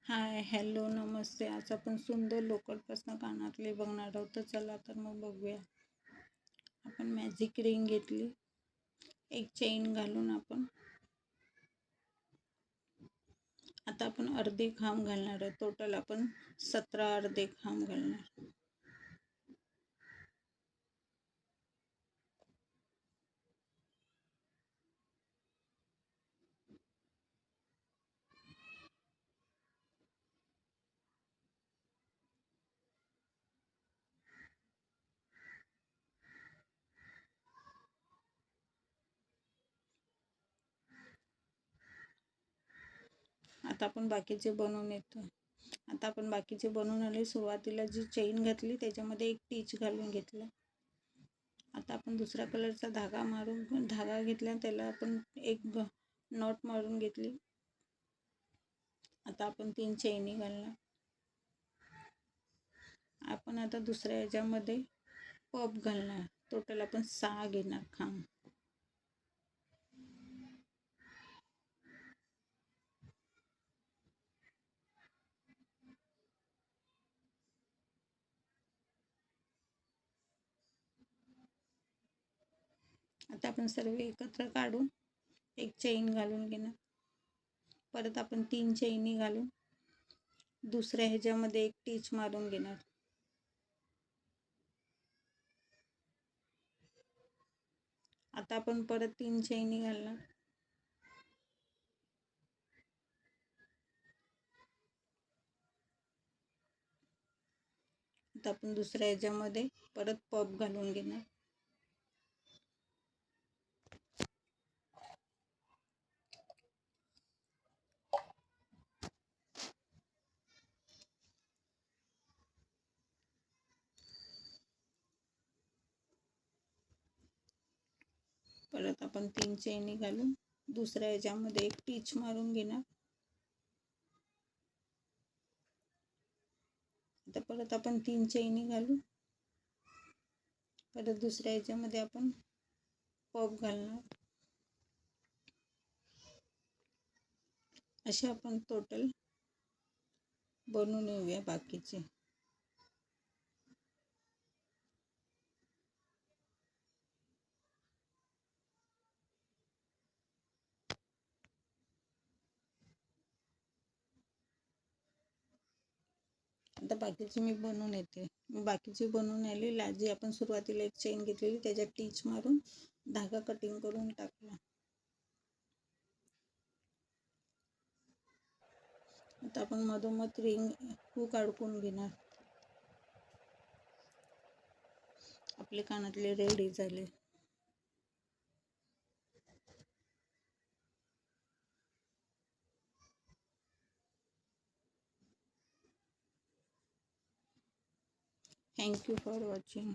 हाय, hello, नमस्ते. आज आपण सुंदर लोकरपासून कानातले बघणार आहोत. तर चला तर मग बघूया. आपण मॅजिक रिंग घेतली, एक चेन घालून आता आपण अर्धे खांब घालणार आहोत. टोटल आपण 17 अर्धे खांब घालणार. आता आपण बाकीचे बनवून येतो. आता आपण बाकीचे बनवून आले. सुरुवातीला जी चेन घातली त्याच्यामध्ये एक टीच घालून घेतला. आता आपण दुसऱ्या कलरचा धागा घेतला, त्याला आपण एक नॉट मारून घेतली. आता आपण 3 चेनी घालणार. आपण आता दुसऱ्या ह्याच्यामध्ये पब घालणार. टोटल आपण 6 घेणार खांब. आता आपण सर्व एकत्र काढून एक चेन घालून घेणार. परत आपण 3 चेनी घालून दुसऱ्या ह्याच्यामध्ये एक टीच मारून घेणार. आता आपण परत 3 चेनी घालणार. आता आपण दुसऱ्या ह्याच्यामध्ये परत पब घालून घेणार. परत आपण 3 चेनी घालून दुसऱ्या ह्याच्यामध्ये एक टीच मारून घेणार. आता परत आपण 3 चेनी घालून परत दुसऱ्या ह्याच्यामध्ये आपण पब घालणार. असे आपण टोटल बनवून येऊया बाकीचे. आता बाकीची मी बनवून येते. बाकीची बनवून आली. लाजी आपण सुरुवातीला एक चेन घेतलेली, त्याच्यात टीच मारून धागा कटिंग करून टाकला. आता आपण मधोमध रिंग हुक अडकून घेणार. आपले कानातले रेडी झाले. Thank you for watching.